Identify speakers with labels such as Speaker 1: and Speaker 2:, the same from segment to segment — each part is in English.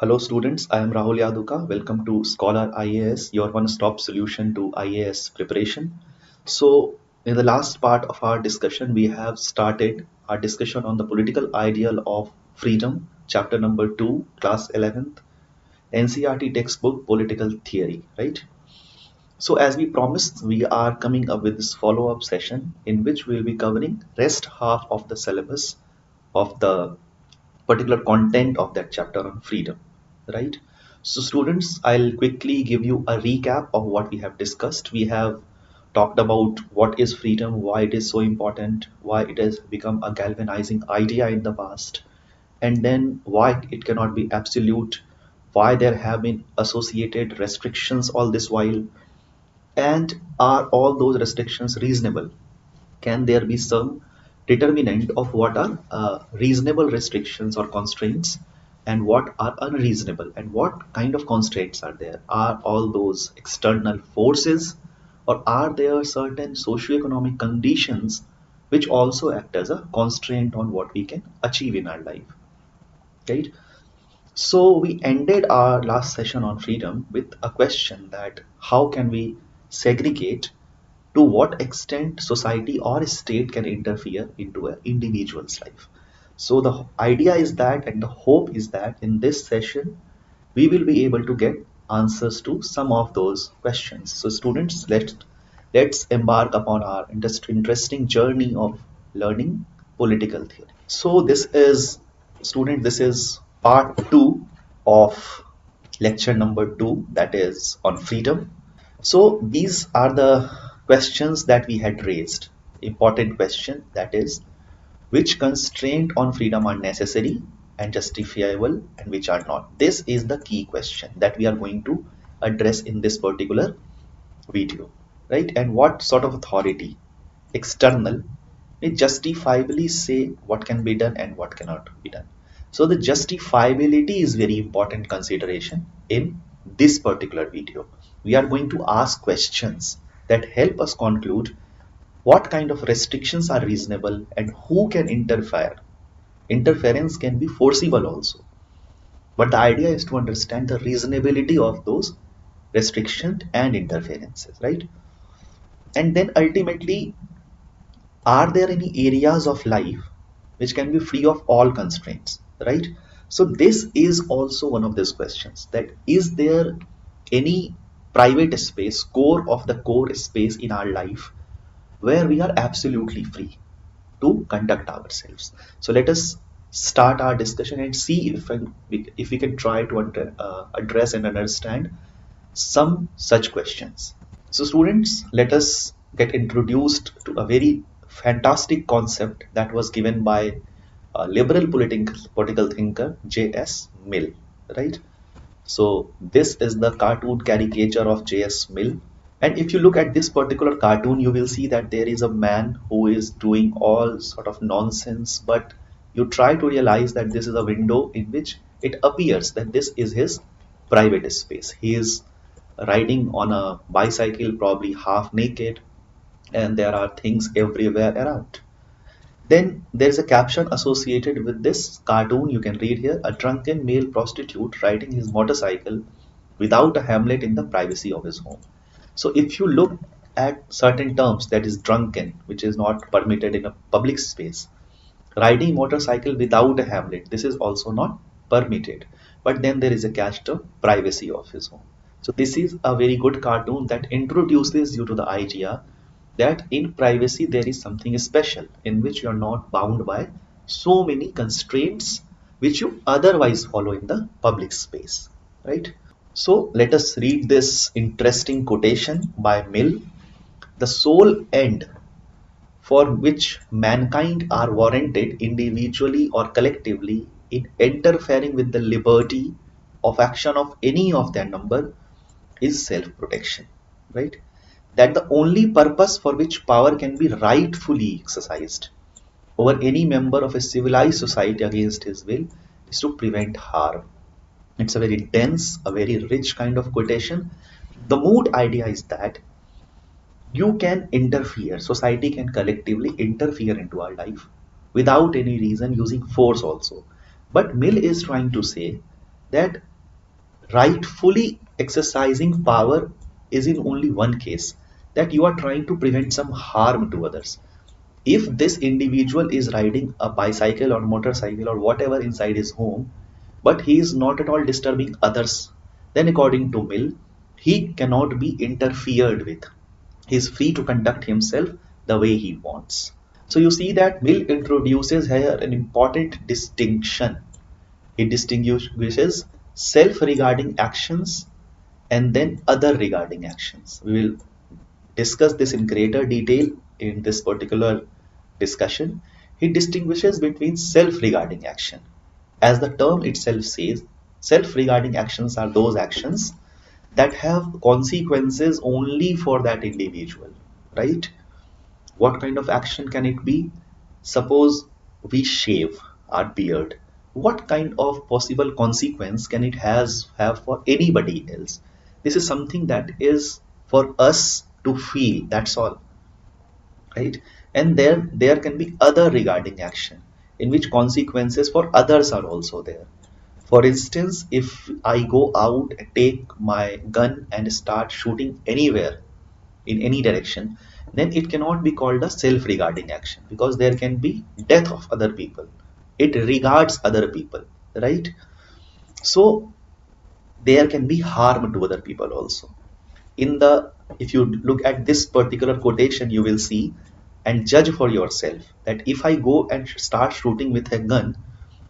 Speaker 1: Hello students, I am Rahul Yaduka. Welcome to Scholar IAS, your one-stop solution to IAS preparation. So in the last part of our discussion, we have started our discussion on the political ideal of freedom, chapter number 2, class 11th, NCERT textbook, political theory, right? So as we promised, we are coming up with this follow-up session in which we will be covering rest half of the syllabus of the particular content of that chapter on freedom, right? So students, I'll quickly give you a recap of what we have discussed. We have talked about what is freedom, why it is so important, why it has become a galvanizing idea in the past, and then why it cannot be absolute, why there have been associated restrictions all this while, and are all those restrictions reasonable? Can there be some determinant of what are reasonable restrictions or constraints and what are unreasonable, and what kind of constraints are there? Are all those external forces, or are there certain socioeconomic conditions which also act as a constraint on what we can achieve in our life, right? So we ended our last session on freedom with a question that how can we segregate, to what extent society or state can interfere into an individual's life. So the idea is that, and the hope is that in this session we will be able to get answers to some of those questions. So students, let's embark upon our interesting journey of learning political theory. So this is part 2 of lecture number 2, that is on freedom. So these are the questions that we had raised. Important question, that is, which constraint on freedom are necessary and justifiable and which are not. This is the key question that we are going to address in this particular video, right? And what sort of authority, external, may justifiably say what can be done and what cannot be done. So the justifiability is very important consideration in this particular video. We are going to ask questions that help us conclude what kind of restrictions are reasonable and who can interfere. Interference can be foreseeable also, but the idea is to understand the reasonability of those restrictions and interferences, right? And then ultimately, are there any areas of life which can be free of all constraints, right? So this is also one of those questions, that is there any private space, core of the core space in our life where we are absolutely free to conduct ourselves. So let us start our discussion and see if we can try to address and understand some such questions. So students, let us get introduced to a very fantastic concept that was given by a liberal political thinker J.S. Mill, right? So this is the cartoon caricature of J.S. Mill. And if you look at this particular cartoon, you will see that there is a man who is doing all sort of nonsense, but you try to realize that this is a window in which it appears that this is his private space. He is riding on a bicycle, probably half naked, and there are things everywhere around. Then there is a caption associated with this cartoon. You can read here: a drunken male prostitute riding his motorcycle without a helmet in the privacy of his home. So if you look at certain terms, that is drunken, which is not permitted in a public space, riding motorcycle without a helmet, this is also not permitted. But then there is a catch to privacy of his home. So this is a very good cartoon that introduces you to the idea that in privacy there is something special in which you are not bound by so many constraints which you otherwise follow in the public space, right? So let us read this interesting quotation by Mill. The sole end for which mankind are warranted individually or collectively in interfering with the liberty of action of any of their number is self-protection, right? That the only purpose for which power can be rightfully exercised over any member of a civilized society against his will is to prevent harm. It's a very dense, a very rich kind of quotation. The mood idea is that you can interfere, society can collectively interfere into our life without any reason, using force also. But Mill is trying to say that Rightfully exercising power is in only one case, that you are trying to prevent some harm to others. If this individual is riding a bicycle or motorcycle or whatever inside his home, but he is not at all disturbing others, then according to Mill, he cannot be interfered with. He is free to conduct himself the way he wants. So you see that Mill introduces here an important distinction. He distinguishes self-regarding actions and then other regarding actions. We will discuss this in greater detail in this particular discussion. He distinguishes between self-regarding action. As the term itself says, self-regarding actions are those actions that have consequences only for that individual, right? What kind of action can it be? Suppose we shave our beard. What kind of possible consequence can it have for anybody else? This is something that is for us to feel, that's all, right? And there can be other regarding action in which consequences for others are also there. For instance, if I go out, take my gun and start shooting anywhere in any direction, then it cannot be called a self-regarding action, because there can be death of other people. It regards other people, right? So there can be harm to other people also. If you look at this particular quotation, you will see and judge for yourself that if I go and start shooting with a gun,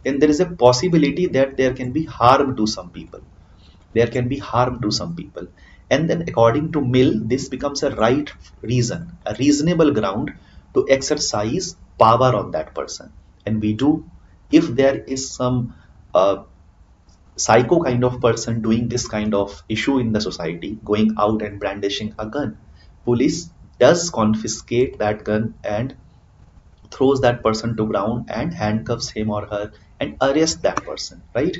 Speaker 1: then there is a possibility that there can be harm to some people. There can be harm to some people. And then according to Mill, this becomes a right reason, a reasonable ground to exercise power on that person. And we do, if there is some psycho kind of person doing this kind of issue in the society, going out and brandishing a gun, police does confiscate that gun and throws that person to ground and handcuffs him or her and arrests that person, right?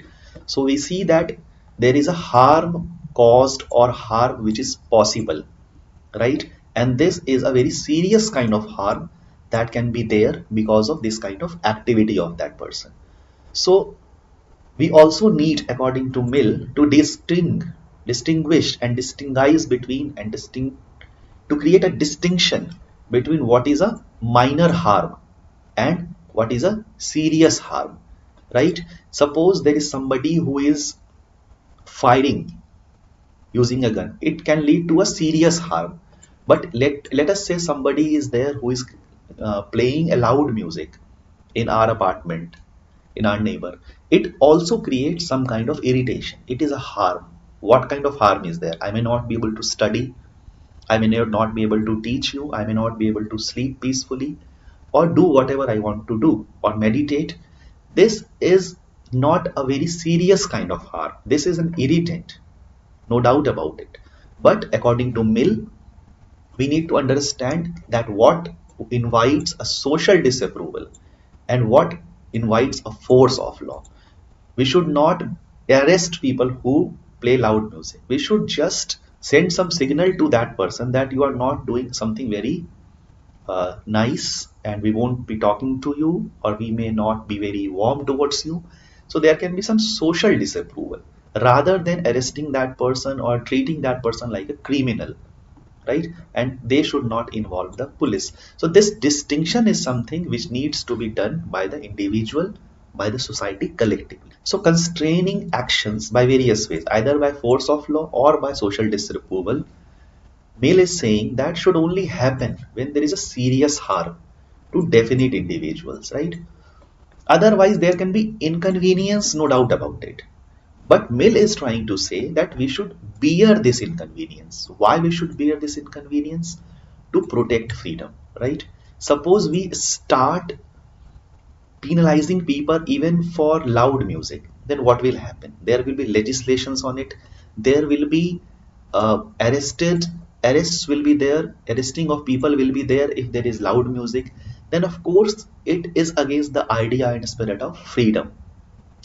Speaker 1: So we see that there is a harm caused or harm which is possible, right? And this is a very serious kind of harm that can be there because of this kind of activity of that person. So we also need, according to Mill, to distinguish and distinguish between and to create a distinction between what is a minor harm and what is a serious harm, right? Suppose there is somebody who is firing using a gun. It can lead to a serious harm. But let us say somebody is there who is playing a loud music in our apartment, in our neighbor. It also creates some kind of irritation. It is a harm. What kind of harm is there? I may not be able to study. I may not be able to teach you. I may not be able to sleep peacefully or do whatever I want to do or meditate. This is not a very serious kind of harm. This is an irritant, no doubt about it. But according to Mill, we need to understand that what invites a social disapproval and what invites a force of law. We should not arrest people who play loud music. We should just send some signal to that person that you are not doing something very nice, and we won't be talking to you, or we may not be very warm towards you. So there can be some social disapproval rather than arresting that person or treating that person like a criminal, right? And they should not involve the police. So this distinction is something which needs to be done by the individual, by the society collectively. So constraining actions by various ways, either by force of law or by social disapproval, Mill is saying that should only happen when there is a serious harm to definite individuals, right? Otherwise, there can be inconvenience, no doubt about it. But Mill is trying to say that we should bear this inconvenience. Why we should bear this inconvenience? To protect freedom, right? Suppose we start penalizing people even for loud music, then what will happen? There will be legislations on it. There will be arrests will be there. Arresting of people will be there if there is loud music. Then of course it is against the idea and spirit of freedom.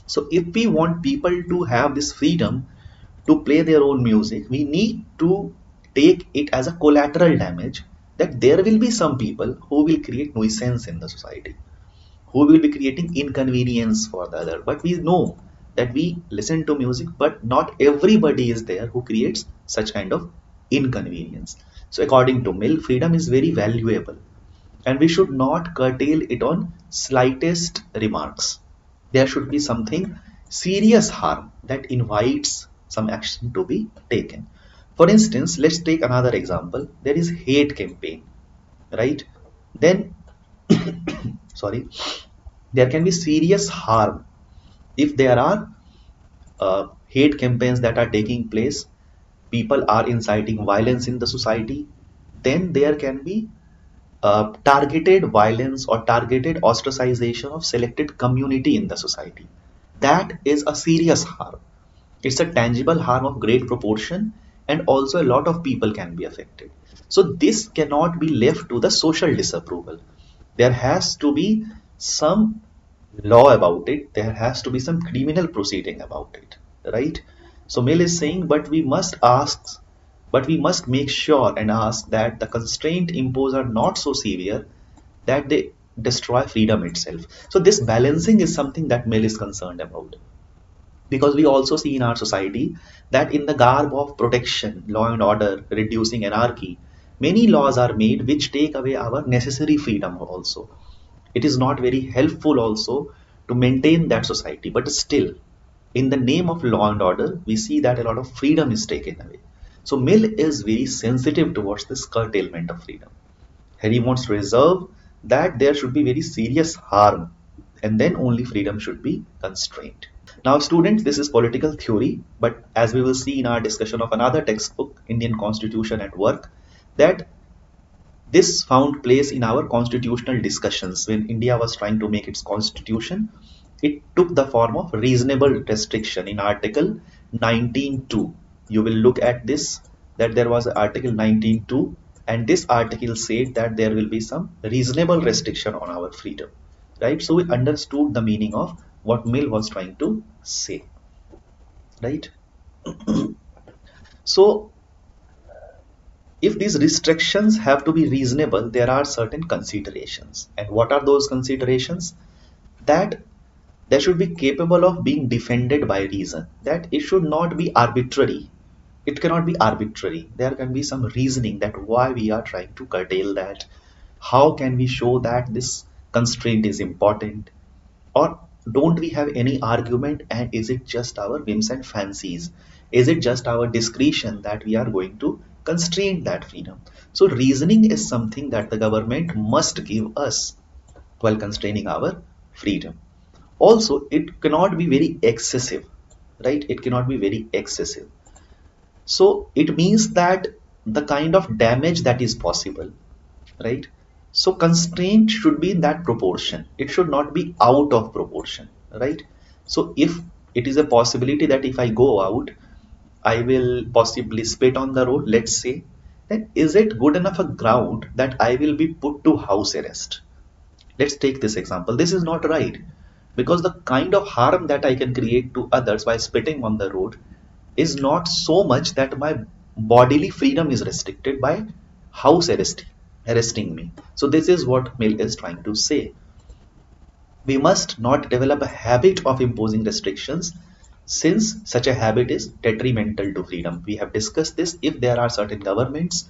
Speaker 1: So if we want people to have this freedom to play their own music, we need to take it as a collateral damage that there will be some people who will create nuisance in the society, who will be creating inconvenience for the other. But we know that we listen to music, but not everybody is there who creates such kind of inconvenience. So according to Mill, freedom is very valuable and we should not curtail it on slightest remarks. There should be something serious harm that invites some action to be taken. For instance, let's take another example. There is hate campaign, right? Then, sorry, there can be serious harm if there are hate campaigns that are taking place. People are inciting violence in the society. Then there can be targeted violence or targeted ostracization of selected community in the society. That is a serious harm. It's a tangible harm of great proportion, and also a lot of people can be affected. So this cannot be left to the social disapproval. There has to be some law about it. There has to be some criminal proceeding about it, right? So Mill is saying, but we must make sure and ask that the constraint imposed are not so severe that they destroy freedom itself. So this balancing is something that Mill is concerned about, because we also see in our society that in the garb of protection, law and order, reducing anarchy, many laws are made which take away our necessary freedom also. It is not very helpful also to maintain that society, but still, in the name of law and order, we see that a lot of freedom is taken away. So Mill is very sensitive towards this curtailment of freedom. And he wants to reserve that there should be very serious harm, and then only freedom should be constrained. Now students, this is political theory, but as we will see in our discussion of another textbook, Indian Constitution at Work, that this found place in our constitutional discussions. When India was trying to make its constitution, it took the form of reasonable restriction in Article 19.2. You will look at this, that there was Article 19.2, and this article said that there will be some reasonable restriction on our freedom, right? So we understood the meaning of what Mill was trying to say, right? So if these restrictions have to be reasonable, there are certain considerations. And what are those considerations? That they should be capable of being defended by reason, that it should not be arbitrary. It cannot be arbitrary. There can be some reasoning that why we are trying to curtail that. How can we show that this constraint is important? Or don't we have any argument, and is it just our whims and fancies? Is it just our discretion that we are going to constrain that freedom? So reasoning is something that the government must give us while constraining our freedom. Also, it cannot be very excessive, right? It cannot be very excessive. So it means that the kind of damage that is possible, right? So constraint should be in that proportion. It should not be out of proportion, right? So if it is a possibility that if I go out, I will possibly spit on the road, let's say, then is it good enough a ground that I will be put to house arrest? Let's take this example. This is not right, because the kind of harm that I can create to others by spitting on the road is not so much that my bodily freedom is restricted by house arresting me. So this is what Mill is trying to say. We must not develop a habit of imposing restrictions, since such a habit is detrimental to freedom. We have discussed this. If there are certain governments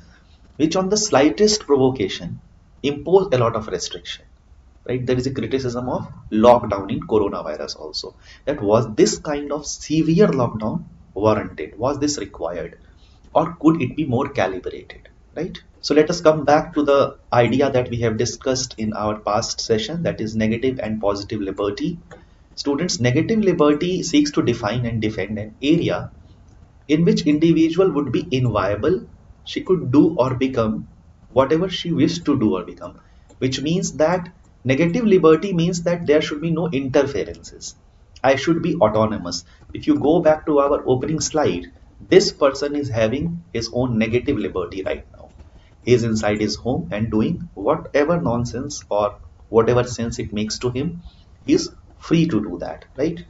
Speaker 1: which on the slightest provocation impose a lot of restriction, right? There is a criticism of lockdown in coronavirus also. That was this kind of severe lockdown warranted? Was this required? Or could it be more calibrated, right? So let us come back to the idea that we have discussed in our past session, that is negative and positive liberty. Students, negative liberty seeks to define and defend an area in which individual would be inviolable. She could do or become whatever she wished to do or become, which means that negative liberty means that there should be no interferences. I should be autonomous. If you go back to our opening slide, this person is having his own negative liberty right now. He is inside his home and doing whatever nonsense or whatever sense it makes to him. He is free to do that, right?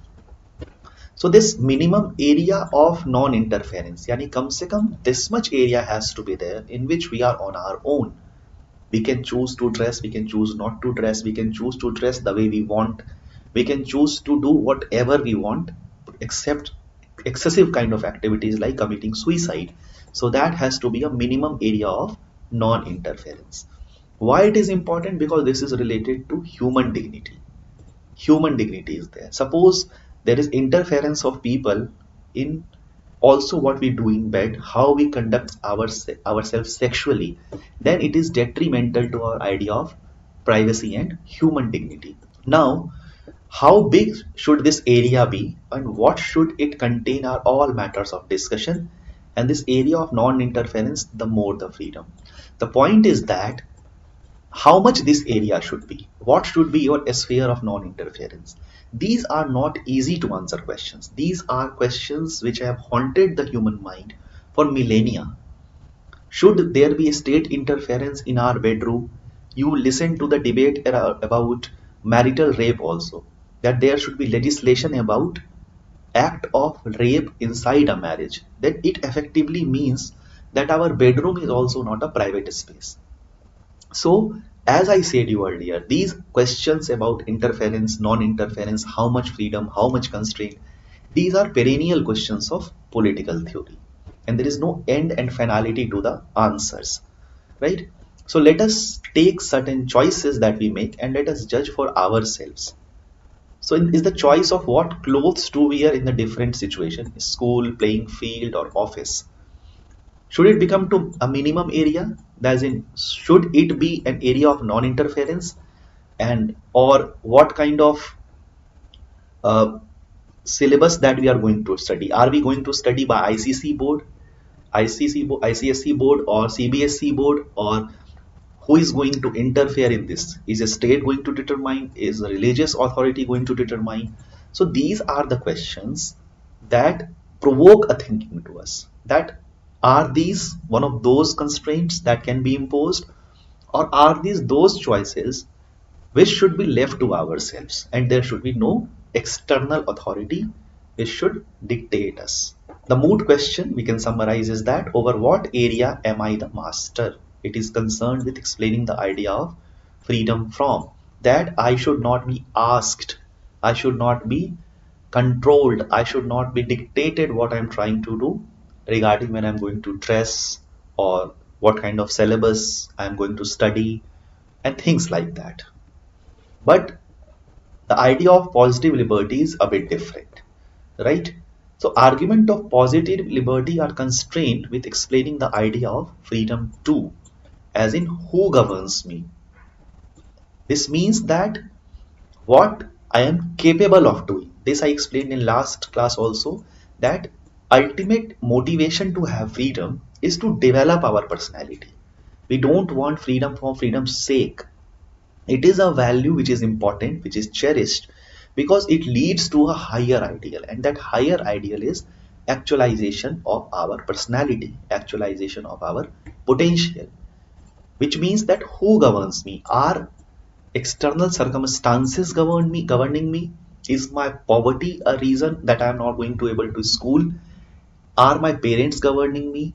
Speaker 1: So this minimum area of non-interference, yani kam se kam this much area has to be there in which we are on our own. We can choose to dress, we can choose not to dress, we can choose to dress the way we want, we can choose to do whatever we want, accept excessive kind of activities like committing suicide. So that has to be a minimum area of non-interference. Why it is important? Because this is related to human dignity. Human dignity is there. Suppose there is interference of people in also what we do in bed, how we conduct ourselves sexually, then it is detrimental to our idea of privacy and human dignity. Now, how big should this area be and what should it contain are all matters of discussion. And this area of non-interference, the more the freedom. The point is that how much this area should be, what should be your sphere of non-interference. These are not easy to answer questions. These are questions which have haunted the human mind for millennia. Should there be state interference in our bedroom? You listen to the debate about marital rape also, that there should be legislation about act of rape inside a marriage. Then it effectively means that our bedroom is also not a private space. So, as I said you earlier, these questions about interference, non-interference, how much freedom, how much constraint, these are perennial questions of political theory. And there is no end and finality to the answers, right? So let us take certain choices that we make and let us judge for ourselves. So is the choice of what clothes to wear in the different situation, school, playing field or office. Should it become to a minimum area? As in, should it be an area of non-interference? And or what kind of uh, syllabus that we are going to study? Are we going to study by ICC board, ICSE board or CBSE board, or who is going to interfere in this? Is a state going to determine? Is a religious authority going to determine? So these are the questions that provoke a thinking to us, that are these one of those constraints that can be imposed, or are these those choices which should be left to ourselves and there should be no external authority which should dictate us. The moot question we can summarize is that over what area am I the master? It is concerned with explaining the idea of freedom from, that I should not be asked, I should not be controlled, I should not be dictated what I'm trying to do regarding when I'm going to dress or what kind of syllabus I'm going to study and things like that. But the idea of positive liberty is a bit different, right? So argument of positive liberty are constrained with explaining the idea of freedom too, as in who governs me. This means that what I am capable of doing. This I explained in last class also, that ultimate motivation to have freedom is to develop our personality. We don't want freedom for freedom's sake. It is a value which is important, which is cherished because it leads to a higher ideal, and that higher ideal is actualization of our personality, actualization of our potential, which means that who governs me? Are external circumstances governing me? Is my poverty a reason that I am not going to able to school? Are my parents governing me?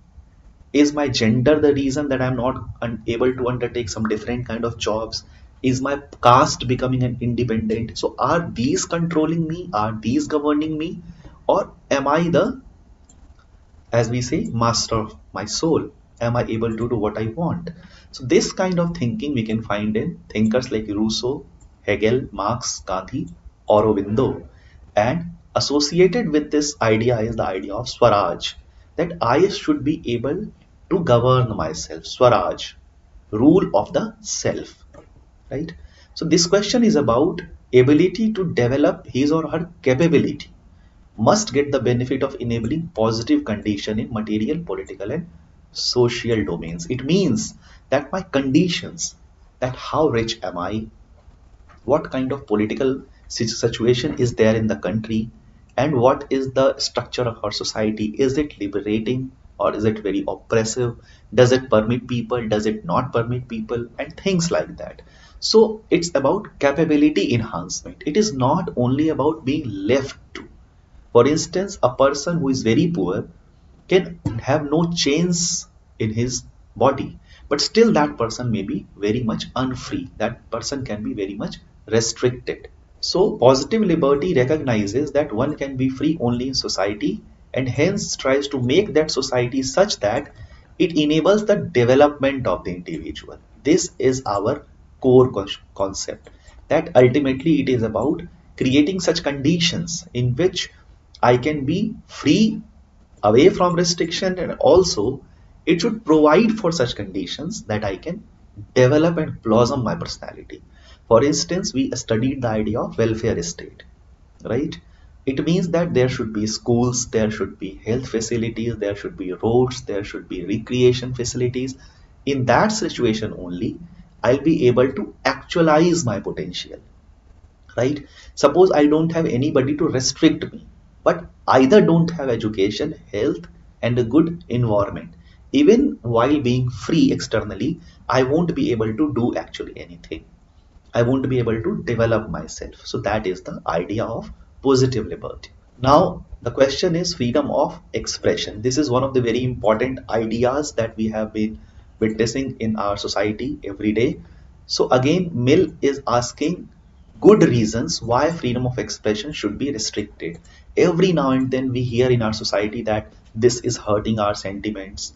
Speaker 1: Is my gender the reason that I'm not able to undertake some different kind of jobs? Is my caste becoming an independent? So are these controlling me? Are these governing me? Or am I the, as we say, master of my soul? Am I able to do what I want? So this kind of thinking we can find in thinkers like Rousseau, Hegel, Marx, Gandhi, Aurobindo. And associated with this idea is the idea of Swaraj, that I should be able to govern myself. Swaraj, rule of the self, right? So this question is about ability to develop his or her capability, must get the benefit of enabling positive condition in material, political and social domains. It means that my conditions, that how rich am I, what kind of political situation is there in the country, and what is the structure of our society. Is it liberating or is it very oppressive? Does it permit people, does it not permit people, and things like that. So it's about capability enhancement. It is not only about being left to. For instance, a person who is very poor can have no chains in his body, but still that person may be very much unfree. That person can be very much restricted. So positive liberty recognizes that one can be free only in society and hence tries to make that society such that it enables the development of the individual. This is our core concept, that ultimately it is about creating such conditions in which I can be free away from restriction, and also it should provide for such conditions that I can develop and blossom my personality. For instance, we studied the idea of welfare state, right? It means that there should be schools, there should be health facilities, there should be roads, there should be recreation facilities. In that situation only, I'll be able to actualize my potential, right? Suppose I don't have anybody to restrict me, but either don't have education, health, and a good environment. Even while being free externally, I won't be able to do actually anything. I won't be able to develop myself. So that is the idea of positive liberty. Now, the question is freedom of expression. This is one of the very important ideas that we have been witnessing in our society every day. So again, Mill is asking good reasons why freedom of expression should be restricted. Every now and then we hear in our society that this is hurting our sentiments,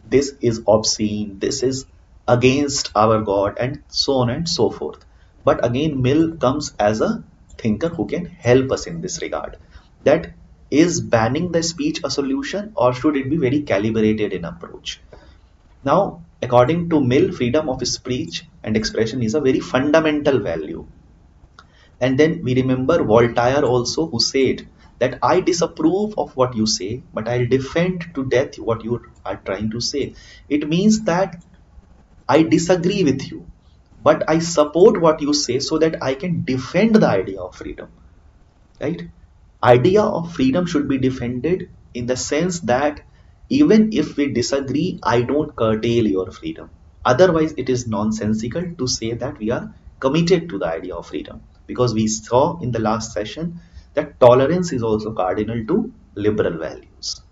Speaker 1: this is obscene, this is against our God, and so on and so forth. But again, Mill comes as a thinker who can help us in this regard. That is banning the speech a solution, or should it be very calibrated in approach? Now, according to Mill, freedom of speech and expression is a very fundamental value. And then we remember Voltaire also, who said that I disapprove of what you say, but I'll defend to death what you are trying to say. It means that I disagree with you, but I support what you say so that I can defend the idea of freedom, right? Idea of freedom should be defended in the sense that even if we disagree, I don't curtail your freedom. Otherwise, it is nonsensical to say that we are committed to the idea of freedom, because we saw in the last session that tolerance is also cardinal to liberal values,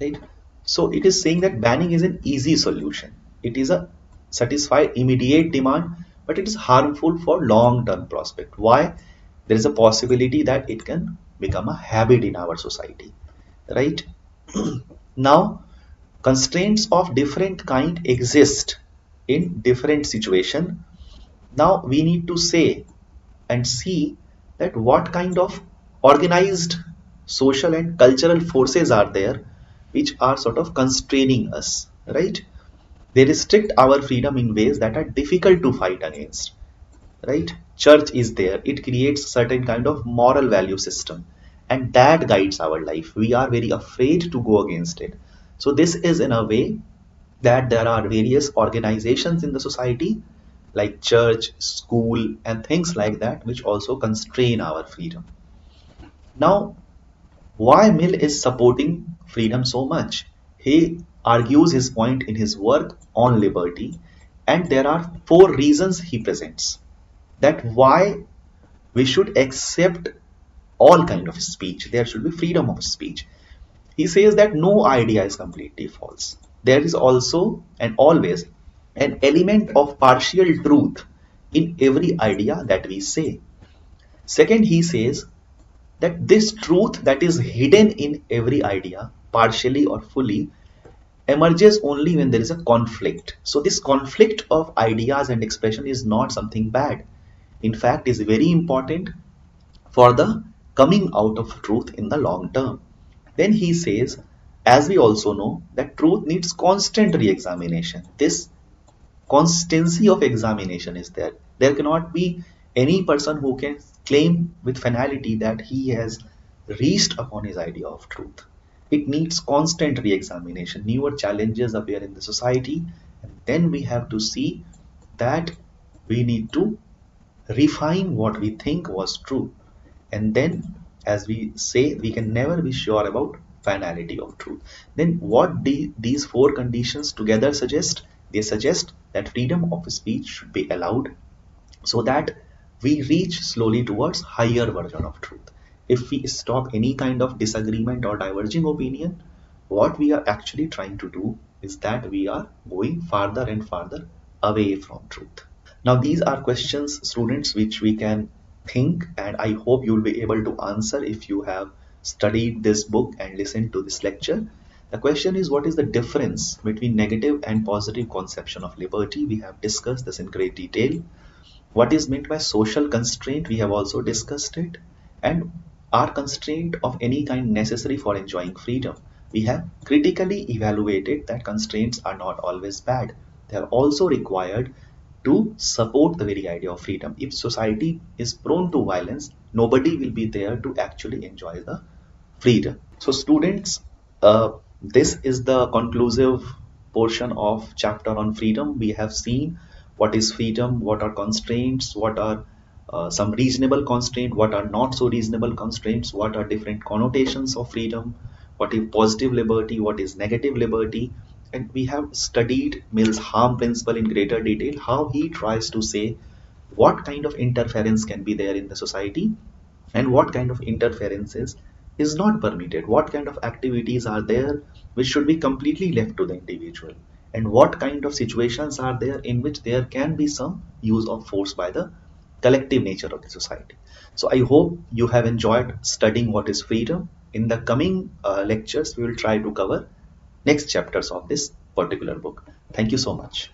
Speaker 1: right? So it is saying that banning is an easy solution. It is a satisfy immediate demand, but it is harmful for long term prospect. Why? There is a possibility that it can become a habit in our society, right? Now, constraints of different kind exist in different situation. Now we need to say and see that what kind of organized social and cultural forces are there which are sort of constraining us, right? They restrict our freedom in ways that are difficult to fight against, right? Church is there, it creates certain kind of moral value system, and that guides our life. We are very afraid to go against it. So this is in a way that there are various organizations in the society like church, school, and things like that which also constrain our freedom. Now, why Mill is supporting freedom so much? He argues his point in his work on liberty, and there are four reasons he presents that why we should accept all kind of speech. There should be freedom of speech. He says that no idea is completely false. There is also and always an element of partial truth in every idea that we say. Second, he says that this truth that is hidden in every idea, partially or fully, emerges only when there is a conflict. So this conflict of ideas and expression is not something bad. In fact, is very important for the coming out of truth in the long term. Then he says, as we also know, that truth needs constant re-examination. This constancy of examination is there. There cannot be any person who can claim with finality that he has reached upon his idea of truth. It needs constant re-examination. Newer challenges appear in the society, and then we have to see that we need to refine what we think was true. And then, as we say, we can never be sure about finality of truth. Then what these four conditions together suggest? They suggest that freedom of speech should be allowed so that we reach slowly towards higher version of truth. If we stop any kind of disagreement or diverging opinion, what we are actually trying to do is that we are going farther and farther away from truth. Now these are questions, students, which we can think, and I hope you'll be able to answer if you have studied this book and listened to this lecture. The question is, what is the difference between negative and positive conception of liberty? We have discussed this in great detail. What is meant by social constraint? We have also discussed it. And are constraint of any kind necessary for enjoying freedom? We have critically evaluated that constraints are not always bad. They are also required to support the very idea of freedom. If society is prone to violence, nobody will be there to actually enjoy the freedom. So students, this is the conclusive portion of chapter on freedom. We have seen what is freedom, what are constraints, what are some reasonable constraints, what are not so reasonable constraints, what are different connotations of freedom, what is positive liberty, what is negative liberty. And we have studied Mill's harm principle in greater detail, how he tries to say what kind of interference can be there in the society and what kind of interferences is not permitted, what kind of activities are there which should be completely left to the individual, and what kind of situations are there in which there can be some use of force by the collective nature of the society. So I hope you have enjoyed studying what is freedom. In the coming lectures we will try to cover next chapters of this particular book. Thank you so much.